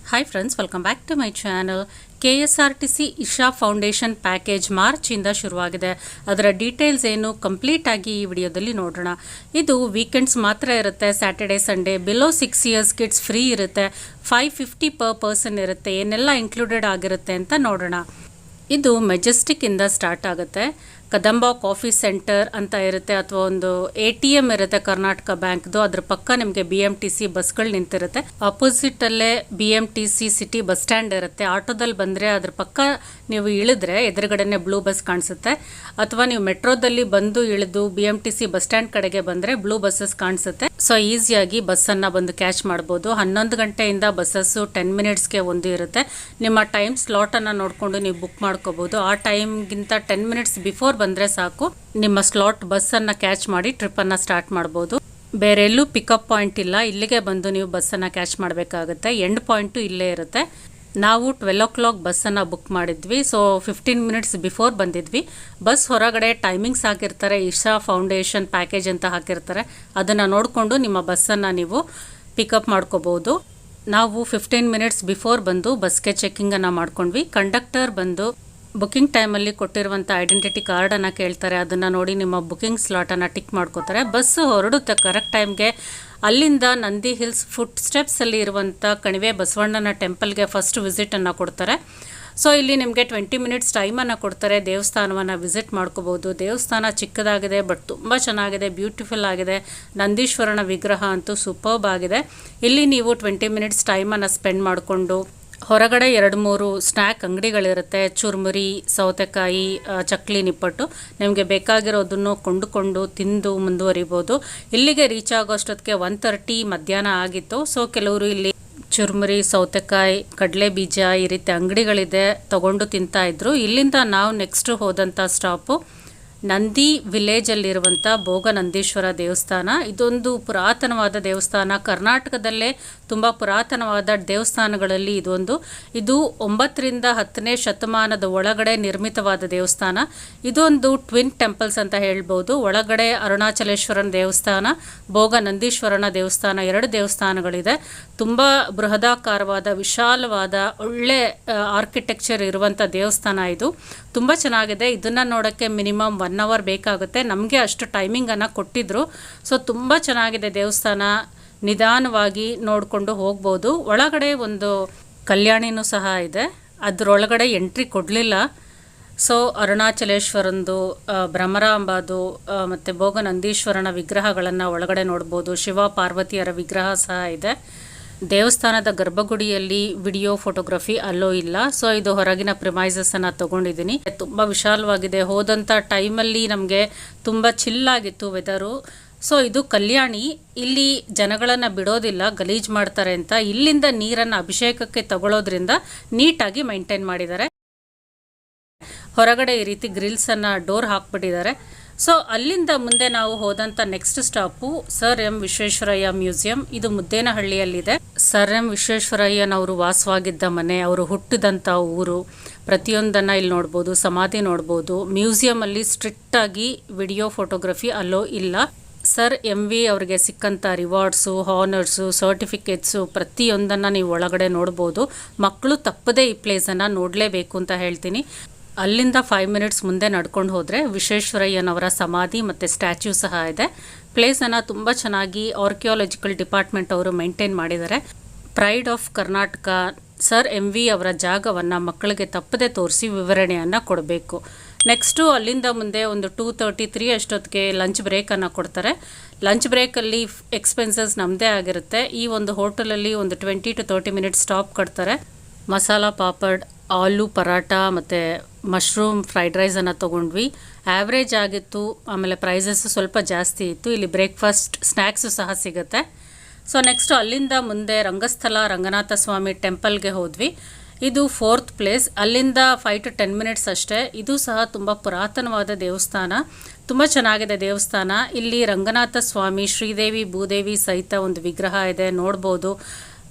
Hi friends, welcome back to my channel. KSRTC Isha foundation package ಮಾರ್ಚಿಂದ ಶುರುವಾಗಿದೆ. ಅದರ details ಏನು ಕಂಪ್ಲೀಟ್ ಆಗಿ ಈ ವಿಡಿಯೋದಲ್ಲಿ ನೋಡೋಣ. ಇದು ವೀಕೆಂಡ್ಸ್ ಮಾತ್ರ ಇರುತ್ತೆ. Saturday Sunday below 6 years kids free ಇರುತ್ತೆ. 550 ಪರ್ ಪರ್ಸನ್ ಇರುತ್ತೆ. ಏನೆಲ್ಲ ಇನ್ಕ್ಲೂಡೆಡ್ ಆಗಿರುತ್ತೆ ಅಂತ ನೋಡೋಣ. ಇದು ಮೆಜೆಸ್ಟಿಕ್ಕಿಂದ ಸ್ಟಾರ್ಟ್ ಆಗುತ್ತೆ. ಕದಂಬ ಕಾಫಿ ಸೆಂಟರ್ ಅಂತ ಇರುತ್ತೆ, ಅಥವಾ ಒಂದು ATM ಇರುತ್ತೆ ಕರ್ನಾಟಕ ಬ್ಯಾಂಕ್ದು. ಅದ್ರ ಪಕ್ಕ ನಿಮಗೆ BMTC ಬಸ್ಗಳು ನಿಂತಿರುತ್ತೆ. ಅಪೋಸಿಟಲ್ಲೇ BMTC ಸಿಟಿ ಬಸ್ ಸ್ಟ್ಯಾಂಡ್ ಇರುತ್ತೆ. ಆಟೋದಲ್ಲಿ ಬಂದರೆ ಅದ್ರ ಪಕ್ಕ ನೀವು ಇಳಿದ್ರೆ ಎದುರುಗಡೆನೆ ಬ್ಲೂ ಬಸ್ ಕಾಣಿಸುತ್ತೆ. ಅಥವಾ ನೀವು ಮೆಟ್ರೋದಲ್ಲಿ ಬಂದು ಇಳಿದು BMTC ಬಸ್ ಸ್ಟ್ಯಾಂಡ್ ಕಡೆಗೆ ಬಂದರೆ ಬ್ಲೂ ಬಸ್ಸಸ್ ಕಾಣಿಸುತ್ತೆ. ಸೊ ಈಸಿಯಾಗಿ ಬಸ್ಸನ್ನು ಬಂದು ಕ್ಯಾಚ್ ಮಾಡ್ಬೋದು. 11 ಗಂಟೆಯಿಂದ ಬಸ್ಸಸ್ಸು 10 ಮಿನಿಟ್ಸ್ಗೆ ಒಂದು ಇರುತ್ತೆ. ನಿಮ್ಮ ಟೈಮ್ ಸ್ಲಾಟನ್ನು ನೋಡಿಕೊಂಡು ನೀವು ಬುಕ್ ಮಾಡ್ಕೋಬೋದು. ಆ ಟೈಮ್ಗಿಂತ 10 ಮಿನಿಟ್ಸ್ ಬಿಫೋರ್ ಬಂದರೆ ಸಾಕು, ನಿಮ್ಮ ಸ್ಲಾಟ್ ಬಸ್ಸನ್ನು ಕ್ಯಾಚ್ ಮಾಡಿ ಟ್ರಿಪ್ಪನ್ನು ಸ್ಟಾರ್ಟ್ ಮಾಡ್ಬೋದು. ಬೇರೆ ಎಲ್ಲೂ ಪಿಕಪ್ ಪಾಯಿಂಟ್ ಇಲ್ಲ. ಇಲ್ಲಿಗೆ ಬಂದು ನೀವು ಬಸ್ಸನ್ನು ಕ್ಯಾಚ್ ಮಾಡಬೇಕಾಗುತ್ತೆ. ಎಂಡ್ ಪಾಯಿಂಟು ಇಲ್ಲೇ ಇರುತ್ತೆ. ನಾವು 12 o'clock ಬಸ್ಸನ್ನು ಬುಕ್ ಮಾಡಿದ್ವಿ. ಸೊ 15 ಮಿನಿಟ್ಸ್ ಬಿಫೋರ್ ಬಂದಿದ್ವಿ. ಬಸ್ ಹೊರಗಡೆ ಟೈಮಿಂಗ್ಸ್ ಹಾಕಿರ್ತಾರೆ. ಇಶಾ ಫೌಂಡೇಶನ್ ಪ್ಯಾಕೇಜ್ ಅಂತ ಹಾಕಿರ್ತಾರೆ. ಅದನ್ನು ನೋಡಿಕೊಂಡು ನಿಮ್ಮ ಬಸ್ಸನ್ನು ನೀವು ಪಿಕಪ್ ಮಾಡ್ಕೋಬೋದು. ನಾವು 15 ಮಿನಿಟ್ಸ್ ಬಿಫೋರ್ ಬಂದು ಬಸ್ಗೆ ಚೆಕ್ಕಿಂಗನ್ನು ಮಾಡ್ಕೊಂಡ್ವಿ. ಕಂಡಕ್ಟರ್ ಬಂದು ಬುಕ್ಕಿಂಗ್ ಟೈಮಲ್ಲಿ ಕೊಟ್ಟಿರುವಂಥ ಐಡೆಂಟಿಟಿ ಕಾರ್ಡನ್ನು ಕೇಳ್ತಾರೆ. ಅದನ್ನು ನೋಡಿ ನಿಮ್ಮ ಬುಕ್ಕಿಂಗ್ ಸ್ಲಾಟನ್ನು ಟಿಕ್ ಮಾಡ್ಕೋತಾರೆ. ಬಸ್ಸು ಹೊರಡುತ್ತೆ ಕರೆಕ್ಟ್ ಟೈಮ್ಗೆ. ಅಲ್ಲಿಂದ ನಂದಿ ಹಿಲ್ಸ್ ಫುಟ್ ಸ್ಟೆಪ್ಸಲ್ಲಿ ಇರುವಂಥ ಕಣಿವೆ ಬಸವಣ್ಣನ ಟೆಂಪಲ್ಗೆ ಫಸ್ಟ್ ವಿಸಿಟನ್ನು ಕೊಡ್ತಾರೆ. ಸೊ ಇಲ್ಲಿ ನಿಮಗೆ 20 ಮಿನಿಟ್ಸ್ ಟೈಮನ್ನು ಕೊಡ್ತಾರೆ. ದೇವಸ್ಥಾನವನ್ನು ವಿಸಿಟ್ ಮಾಡ್ಕೋಬೋದು. ದೇವಸ್ಥಾನ ಚಿಕ್ಕದಾಗಿದೆ, ಬಟ್ ತುಂಬ ಚೆನ್ನಾಗಿದೆ, ಬ್ಯೂಟಿಫುಲ್ ಆಗಿದೆ. ನಂದೀಶ್ವರನ ವಿಗ್ರಹ ಅಂತೂ ಸೂಪರ್ಬ್ ಆಗಿದೆ. ಇಲ್ಲಿ ನೀವು 20 ಮಿನಿಟ್ಸ್ ಟೈಮನ್ನು ಸ್ಪೆಂಡ್ ಮಾಡಿಕೊಂಡು ಹೊರಗಡೆ 2-3 ಸ್ನ್ಯಾಕ್ ಅಂಗಡಿಗಳಿರುತ್ತೆ. ಚುರುಮುರಿ, ಸೌತೆಕಾಯಿ, ಚಕ್ಲಿ, ನಿಪ್ಪಟ್ಟು, ನಿಮಗೆ ಬೇಕಾಗಿರೋದನ್ನು ಕೊಂಡುಕೊಂಡು ತಿಂದು ಮುಂದುವರಿಬೋದು. ಇಲ್ಲಿಗೆ ರೀಚ್ ಆಗೋಷ್ಟೊತ್ತಿಗೆ 1:30 ಮಧ್ಯಾಹ್ನ ಆಗಿತ್ತು. ಸೊ ಕೆಲವರು ಇಲ್ಲಿ ಚುರುಮುರಿ, ಸೌತೆಕಾಯಿ, ಕಡಲೆ ಬೀಜ ಈ ರೀತಿ ಅಂಗಡಿಗಳಿದೆ, ತಗೊಂಡು ತಿಂತಾಯಿದ್ರು. ಇಲ್ಲಿಂದ ನಾವು ನೆಕ್ಸ್ಟ್ ಹೋದಂಥ ಸ್ಟಾಪು ನಂದಿ ವಿಲೇಜಲ್ಲಿರುವಂಥ ಭೋಗನಂದೀಶ್ವರ ದೇವಸ್ಥಾನ. ಇದೊಂದು ಪುರಾತನವಾದ ದೇವಸ್ಥಾನ. ಕರ್ನಾಟಕದಲ್ಲೇ ತುಂಬ ಪುರಾತನವಾದ ದೇವಸ್ಥಾನಗಳಲ್ಲಿ ಇದೊಂದು. ಇದು 9ರಿಂದ 10ನೇ ಶತಮಾನದ ಒಳಗಡೆ ನಿರ್ಮಿತವಾದ ದೇವಸ್ಥಾನ. ಇದೊಂದು ಟ್ವಿನ್ ಟೆಂಪಲ್ಸ್ ಅಂತ ಹೇಳ್ಬೋದು. ಒಳಗಡೆ ಅರುಣಾಚಲೇಶ್ವರನ ದೇವಸ್ಥಾನ, ಭೋಗನಂದೀಶ್ವರನ ದೇವಸ್ಥಾನ, 2 ದೇವಸ್ಥಾನಗಳಿದೆ. ತುಂಬ ಬೃಹದಾಕಾರವಾದ, ವಿಶಾಲವಾದ, ಒಳ್ಳೆ ಆರ್ಕಿಟೆಕ್ಚರ್ ಇರುವಂಥ ದೇವಸ್ಥಾನ ಇದು. ತುಂಬ ಚೆನ್ನಾಗಿದೆ. ಇದನ್ನು ನೋಡೋಕ್ಕೆ ಮಿನಿಮಮ್ 1 hour ಬೇಕಾಗುತ್ತೆ. ನಮಗೆ ಅಷ್ಟು ಟೈಮಿಂಗನ್ನು ಕೊಟ್ಟಿದ್ದರು. ಸೊ ತುಂಬ ಚೆನ್ನಾಗಿದೆ ದೇವಸ್ಥಾನ. ನಿಧಾನವಾಗಿ ನೋಡಿಕೊಂಡು ಹೋಗ್ಬೋದು. ಒಳಗಡೆ ಒಂದು ಕಲ್ಯಾಣಿನೂ ಸಹ ಇದೆ. ಅದರೊಳಗಡೆ ಎಂಟ್ರಿ ಕೊಡಲಿಲ್ಲ. ಸೊ ಅರುಣಾಚಲೇಶ್ವರಂದು, ಭ್ರಮರಾಂಬದು ಮತ್ತು ಭೋಗನಂದೀಶ್ವರನ ವಿಗ್ರಹಗಳನ್ನು ಒಳಗಡೆ ನೋಡ್ಬೋದು. ಶಿವ ಪಾರ್ವತಿಯರ ವಿಗ್ರಹ ಸಹ ಇದೆ. ದೇವಸ್ಥಾನದ ಗರ್ಭಗುಡಿಯಲ್ಲಿ ವಿಡಿಯೋ ಫೋಟೋಗ್ರಫಿ ಅಲ್ಲೋ ಇಲ್ಲ. ಸೊ ಇದು ಹೊರಗಿನ ಪ್ರಿಮೈಸಸನ್ನು ತೊಗೊಂಡಿದ್ದೀನಿ. ತುಂಬ ವಿಶಾಲವಾಗಿದೆ. ಹೋದಂಥ ಟೈಮಲ್ಲಿ ನಮಗೆ ತುಂಬ ಚಿಲ್ಲಾಗಿತ್ತು ವೆದರು. ಸೊ ಇದು ಕಲ್ಯಾಣಿ. ಇಲ್ಲಿ ಜನಗಳನ್ನು ಬಿಡೋದಿಲ್ಲ, ಗಲೀಜು ಮಾಡ್ತಾರೆ ಅಂತ. ಇಲ್ಲಿಂದ ನೀರನ್ನು ಅಭಿಷೇಕಕ್ಕೆ ತಗೊಳ್ಳೋದ್ರಿಂದ ನೀಟಾಗಿ ಮೈಂಟೈನ್ ಮಾಡಿದ್ದಾರೆ. ಹೊರಗಡೆ ಈ ರೀತಿ ಗ್ರಿಲ್ಸನ್ನು ಡೋರ್ ಹಾಕ್ಬಿಟ್ಟಿದ್ದಾರೆ. ಸೊ ಅಲ್ಲಿಂದ ಮುಂದೆ ನಾವು ಹೋದಂಥ next stop sir M Visvesvaraya museum. ಇದು ಮುದ್ದೇನಹಳ್ಳಿಯಲ್ಲಿದೆ. ಸರ್ ಎಂ ವಿಶ್ವೇಶ್ವರಯ್ಯನವರು ವಾಸವಾಗಿದ್ದ ಮನೆ, ಅವರು ಹುಟ್ಟಿದಂಥ ಊರು, ಪ್ರತಿಯೊಂದನ್ನು ಇಲ್ಲಿ ನೋಡ್ಬೋದು. ಸಮಾಧಿ ನೋಡ್ಬೋದು. ಮ್ಯೂಸಿಯಮಲ್ಲಿ ಸ್ಟ್ರಿಕ್ಟಾಗಿ ವಿಡಿಯೋ ಫೋಟೋಗ್ರಫಿ ಅಲ್ಲೋ ಇಲ್ಲ. ಸರ್ MV ಅವರಿಗೆ ಸಿಕ್ಕಂಥ ರಿವಾರ್ಡ್ಸು, ಹಾನರ್ಸು, ಸರ್ಟಿಫಿಕೇಟ್ಸು ಪ್ರತಿಯೊಂದನ್ನು ನೀವು ಒಳಗಡೆ ನೋಡ್ಬೋದು. ಮಕ್ಕಳು ತಪ್ಪದೇ ಈ ಪ್ಲೇಸನ್ನು ನೋಡಲೇಬೇಕು ಅಂತ ಹೇಳ್ತೀನಿ. ಅಲ್ಲಿಂದ 5 ಮಿನಿಟ್ಸ್ ಮುಂದೆ ನಡ್ಕೊಂಡು ಹೋದರೆ ವಿಶ್ವೇಶ್ವರಯ್ಯನವರ ಸಮಾಧಿ ಮತ್ತು ಸ್ಟ್ಯಾಚ್ಯೂ ಸಹ ಇದೆ. ಪ್ಲೇಸನ್ನು ತುಂಬ ಚೆನ್ನಾಗಿ ಆರ್ಕಿಯಾಲಜಿಕಲ್ ಡಿಪಾರ್ಟ್ಮೆಂಟ್ ಅವರು ಮೇಂಟೈನ್ ಮಾಡಿದ್ದಾರೆ. Pride of Karnataka sir MV ಅವರ ಜಾಗವನ್ನು ಮಕ್ಕಳಿಗೆ ತಪ್ಪದೆ ತೋರಿಸಿ ವಿವರಣೆಯನ್ನು ಕೊಡಬೇಕು. ನೆಕ್ಸ್ಟು ಅಲ್ಲಿಂದ ಮುಂದೆ ಒಂದು 2:33 ಅಷ್ಟೊತ್ತಿಗೆ ಲಂಚ್ ಬ್ರೇಕನ್ನು ಕೊಡ್ತಾರೆ. ಲಂಚ್ ಬ್ರೇಕಲ್ಲಿ ಎಕ್ಸ್ಪೆನ್ಸಸ್ ನಮ್ಮದೇ ಆಗಿರುತ್ತೆ. ಈ ಒಂದು ಹೋಟೆಲಲ್ಲಿ ಒಂದು 20 to 30 ಮಿನಿಟ್ಸ್ ಸ್ಟಾಪ್ ಕೊಡ್ತಾರೆ. ಮಸಾಲ ಪಾಪಡ್, ಆಲೂ ಪರಾಟ ಮತ್ತು ಮಶ್ರೂಮ್ ಫ್ರೈಡ್ ರೈಸನ್ನು ತೊಗೊಂಡ್ವಿ. ಆ್ಯಾವ್ರೇಜ್ ಆಗಿತ್ತು. ಆಮೇಲೆ ಪ್ರೈಸಸ್ಸು ಸ್ವಲ್ಪ ಜಾಸ್ತಿ ಇತ್ತು. ಇಲ್ಲಿ ಬ್ರೇಕ್ಫಾಸ್ಟ್, ಸ್ನ್ಯಾಕ್ಸು ಸಹ ಸಿಗುತ್ತೆ. ಸೊ ನೆಕ್ಸ್ಟು ಅಲ್ಲಿಂದ ಮುಂದೆ ರಂಗಸ್ಥಳ ರಂಗನಾಥ ಸ್ವಾಮಿ ಟೆಂಪಲ್ಗೆ ಹೋದ್ವಿ. ಇದು 4th ಪ್ಲೇಸ್. ಅಲ್ಲಿಂದ 5 to 10 ಮಿನಿಟ್ಸ್ ಅಷ್ಟೇ. ಇದು ಸಹ ತುಂಬ ಪುರಾತನವಾದ ದೇವಸ್ಥಾನ. ತುಂಬ ಚೆನ್ನಾಗಿದೆ ದೇವಸ್ಥಾನ. ಇಲ್ಲಿ ರಂಗನಾಥ ಸ್ವಾಮಿ, ಶ್ರೀದೇವಿ, ಭೂದೇವಿ ಸಹಿತ ಒಂದು ವಿಗ್ರಹ ಇದೆ, ನೋಡ್ಬೋದು.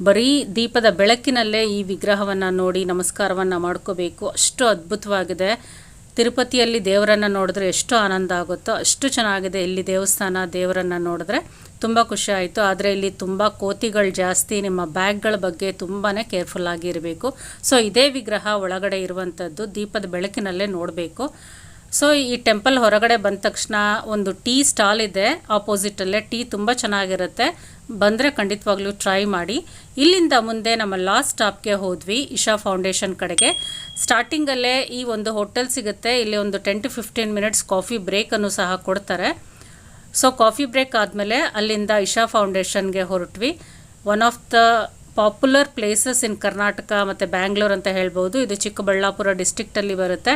ಬರೀ ದೀಪದ ಬೆಳಕಿನಲ್ಲೇ ಈ ವಿಗ್ರಹವನ್ನು ನೋಡಿ ನಮಸ್ಕಾರವನ್ನು ಮಾಡ್ಕೋಬೇಕು. ಅಷ್ಟು ಅದ್ಭುತವಾಗಿದೆ. ತಿರುಪತಿಯಲ್ಲಿ ದೇವರನ್ನು ನೋಡಿದ್ರೆ ಎಷ್ಟು ಆನಂದ ಆಗುತ್ತೋ ಅಷ್ಟು ಚೆನ್ನಾಗಿದೆ ಇಲ್ಲಿ ದೇವಸ್ಥಾನ. ದೇವರನ್ನು ನೋಡಿದ್ರೆ ತುಂಬ ಖುಷಿ ಆಯಿತು. ಆದರೆ ಇಲ್ಲಿ ತುಂಬ ಕೋತಿಗಳು ಜಾಸ್ತಿ. ನಿಮ್ಮ ಬ್ಯಾಗ್ಗಳ ಬಗ್ಗೆ ತುಂಬಾ ಕೇರ್ಫುಲ್ ಆಗಿರಬೇಕು. ಸೊ ಇದೇ ವಿಗ್ರಹ ಒಳಗಡೆ ಇರುವಂಥದ್ದು, ದೀಪದ ಬೆಳಕಿನಲ್ಲೇ ನೋಡಬೇಕು. ಸೊ ಈ ಟೆಂಪಲ್ ಹೊರಗಡೆ ಬಂದ ತಕ್ಷಣ ಒಂದು ಟೀ ಸ್ಟಾಲ್ ಇದೆ ಆಪೋಸಿಟಲ್ಲೇ. ಟೀ ತುಂಬ ಚೆನ್ನಾಗಿರುತ್ತೆ, ಬಂದರೆ ಖಂಡಿತವಾಗ್ಲೂ ಟ್ರೈ ಮಾಡಿ. ಇಲ್ಲಿಂದ ಮುಂದೆ ನಮ್ಮ ಲಾಸ್ಟ್ ಸ್ಟಾಪ್ಗೆ ಹೋದ್ವಿ, ಇಶಾ ಫೌಂಡೇಶನ್ ಕಡೆಗೆ. ಸ್ಟಾರ್ಟಿಂಗಲ್ಲೇ ಈ ಒಂದು ಹೋಟೆಲ್ ಸಿಗುತ್ತೆ. ಇಲ್ಲಿ ಒಂದು 10 to 15 ಮಿನಿಟ್ಸ್ ಕಾಫಿ ಬ್ರೇಕನ್ನು ಸಹ ಕೊಡ್ತಾರೆ. ಸೊ ಕಾಫಿ ಬ್ರೇಕ್ ಆದಮೇಲೆ ಅಲ್ಲಿಂದ ಇಶಾ ಫೌಂಡೇಶನ್ಗೆ ಹೊರಟ್ವಿ. One of the popular places in Karnataka ಮತ್ತು ಬ್ಯಾಂಗ್ಳೂರ್ ಅಂತ ಹೇಳ್ಬೋದು. ಇದು ಚಿಕ್ಕಬಳ್ಳಾಪುರ ಡಿಸ್ಟ್ರಿಕ್ಟಲ್ಲಿ ಬರುತ್ತೆ.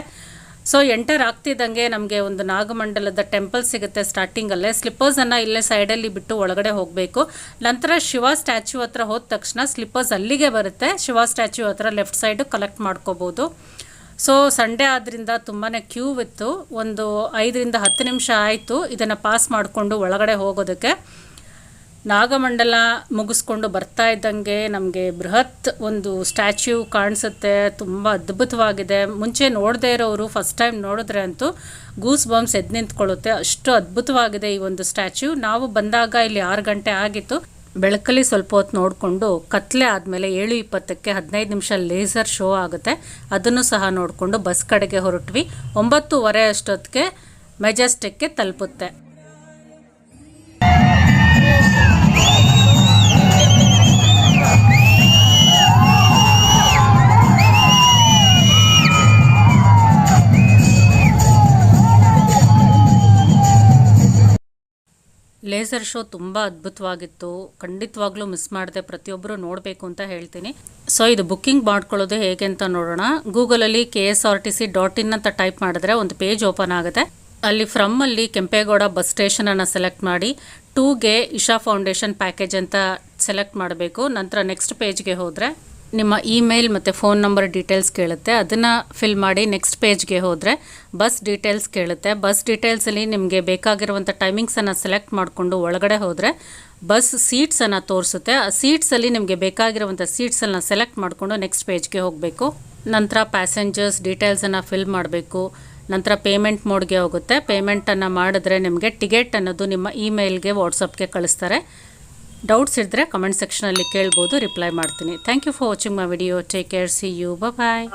ಸೊ ಎಂಟರ್ ಆಗ್ತಿದ್ದಂಗೆ ನಮಗೆ ಒಂದು ನಾಗಮಂಡಲದ ಟೆಂಪಲ್ ಸಿಗುತ್ತೆ ಸ್ಟಾರ್ಟಿಂಗಲ್ಲೇ. ಸ್ಲಿಪ್ಪರ್ಸನ್ನು ಇಲ್ಲೇ ಸೈಡಲ್ಲಿ ಬಿಟ್ಟು ಒಳಗಡೆ ಹೋಗಬೇಕು. ನಂತರ ಶಿವ ಸ್ಟ್ಯಾಚ್ಯೂ ಹತ್ರ ಹೋದ ತಕ್ಷಣ ಸ್ಲಿಪ್ಪರ್ಸ್ ಅಲ್ಲಿಗೆ ಬರುತ್ತೆ. ಶಿವ ಸ್ಟ್ಯಾಚ್ಯೂ ಹತ್ರ ಲೆಫ್ಟ್ ಸೈಡು ಕಲೆಕ್ಟ್ ಮಾಡ್ಕೋಬೋದು. ಸೊ ಸಂಡೇ ಆದ್ದರಿಂದ ತುಂಬಾ ಕ್ಯೂ ಇತ್ತು. ಒಂದು 5 ರಿಂದ 10 ನಿಮಿಷ ಆಯಿತು ಇದನ್ನು ಪಾಸ್ ಮಾಡಿಕೊಂಡು ಒಳಗಡೆ ಹೋಗೋದಕ್ಕೆ. ನಾಗಮಂಡಲ ಮುಗಿಸ್ಕೊಂಡು ಬರ್ತಾ ಇದ್ದಂಗೆ ನಮಗೆ ಬೃಹತ್ ಒಂದು ಸ್ಟ್ಯಾಚ್ಯೂ ಕಾಣಿಸುತ್ತೆ. ತುಂಬ ಅದ್ಭುತವಾಗಿದೆ. ಮುಂಚೆ ನೋಡದೇ ಇರೋರು ಫಸ್ಟ್ ಟೈಮ್ ನೋಡಿದ್ರೆ ಅಂತೂ ಗೂಸ್ ಬಂಪ್ಸ್ ಎದ್ದು ನಿಂತ್ಕೊಳ್ಳುತ್ತೆ, ಅಷ್ಟು ಅದ್ಭುತವಾಗಿದೆ ಈ ಒಂದು ಸ್ಟ್ಯಾಚ್ಯೂ. ನಾವು ಬಂದಾಗ ಇಲ್ಲಿ 6 ಗಂಟೆ ಆಗಿತ್ತು. ಬೆಳಕಲ್ಲಿ ಸ್ವಲ್ಪ ಹೊತ್ತು ನೋಡಿಕೊಂಡು ಕತ್ಲೆ ಆದಮೇಲೆ 7:20ಕ್ಕೆ 15 ನಿಮಿಷ ಲೇಸರ್ ಶೋ ಆಗುತ್ತೆ, ಅದನ್ನು ಸಹ ನೋಡಿಕೊಂಡು ಬಸ್ ಕಡೆಗೆ ಹೊರಟ್ವಿ. 9:30 ಅಷ್ಟೊತ್ತಿಗೆ ಮೆಜೆಸ್ಟಿಕ್ಗೆ ತಲುಪುತ್ತೆ. ಲೇಸರ್ ಶೋ ತುಂಬ ಅದ್ಭುತವಾಗಿತ್ತು, ಖಂಡಿತವಾಗ್ಲೂ ಮಿಸ್ ಮಾಡದೆ ಪ್ರತಿಯೊಬ್ಬರು ನೋಡಬೇಕು ಅಂತ ಹೇಳ್ತೀನಿ. ಸೊ ಇದು ಬುಕ್ಕಿಂಗ್ ಮಾಡ್ಕೊಳ್ಳೋದು ಹೇಗೆ ಅಂತ ನೋಡೋಣ. ಗೂಗಲಲ್ಲಿ KSRTC.in ಅಂತ ಟೈಪ್ ಮಾಡಿದ್ರೆ ಒಂದು ಪೇಜ್ ಓಪನ್ ಆಗುತ್ತೆ. ಅಲ್ಲಿ ಫ್ರಮ್ಮಲ್ಲಿ ಕೆಂಪೇಗೌಡ ಬಸ್ ಸ್ಟೇಷನನ್ನು ಸೆಲೆಕ್ಟ್ ಮಾಡಿ 2ಗೆ ಇಶಾ ಫೌಂಡೇಶನ್ ಪ್ಯಾಕೇಜ್ ಅಂತ ಸೆಲೆಕ್ಟ್ ಮಾಡಬೇಕು. ನಂತರ ನೆಕ್ಸ್ಟ್ ಪೇಜ್ಗೆ ಹೋದರೆ ನಿಮ್ಮ ಇಮೇಲ್ ಮತ್ತು ಫೋನ್ ನಂಬರ್ ಡೀಟೇಲ್ಸ್ ಕೇಳುತ್ತೆ, ಅದನ್ನು ಫಿಲ್ ಮಾಡಿ. ನೆಕ್ಸ್ಟ್ ಪೇಜ್ಗೆ ಹೋದರೆ ಬಸ್ ಡೀಟೇಲ್ಸ್ ಕೇಳುತ್ತೆ. ಬಸ್ ಡೀಟೇಲ್ಸಲ್ಲಿ ನಿಮಗೆ ಬೇಕಾಗಿರುವಂಥ ಟೈಮಿಂಗ್ಸನ್ನು ಸೆಲೆಕ್ಟ್ ಮಾಡಿಕೊಂಡು ಒಳಗಡೆ ಹೋದರೆ ಬಸ್ ಸೀಟ್ಸನ್ನು ತೋರಿಸುತ್ತೆ. ಆ ಸೀಟ್ಸಲ್ಲಿ ನಿಮಗೆ ಬೇಕಾಗಿರುವಂಥ ಸೀಟ್ಸನ್ನು ಸೆಲೆಕ್ಟ್ ಮಾಡಿಕೊಂಡು ನೆಕ್ಸ್ಟ್ ಪೇಜ್ಗೆ ಹೋಗಬೇಕು. ನಂತರ ಪ್ಯಾಸೆಂಜರ್ಸ್ ಡೀಟೇಲ್ಸನ್ನು ಫಿಲ್ ಮಾಡಬೇಕು. ನಂತರ ಪೇಮೆಂಟ್ ಮೋಡ್ಗೆ ಹೋಗುತ್ತೆ. ಪೇಮೆಂಟನ್ನು ಮಾಡಿದ್ರೆ ನಿಮಗೆ ಟಿಕೆಟ್ ಅನ್ನೋದು ನಿಮ್ಮ ಇಮೇಲ್ಗೆ ವಾಟ್ಸಪ್ಗೆ ಕಳಿಸ್ತಾರೆ. ಡೌಟ್ಸ್ ಇದ್ದರೆ ಕಮೆಂಟ್ ಸೆಕ್ಷನಲ್ಲಿ ಕೇಳ್ಬೋದು, ರಿಪ್ಲೈ ಮಾಡ್ತೀನಿ. Thank you for watching my video. Take care, see you, bye.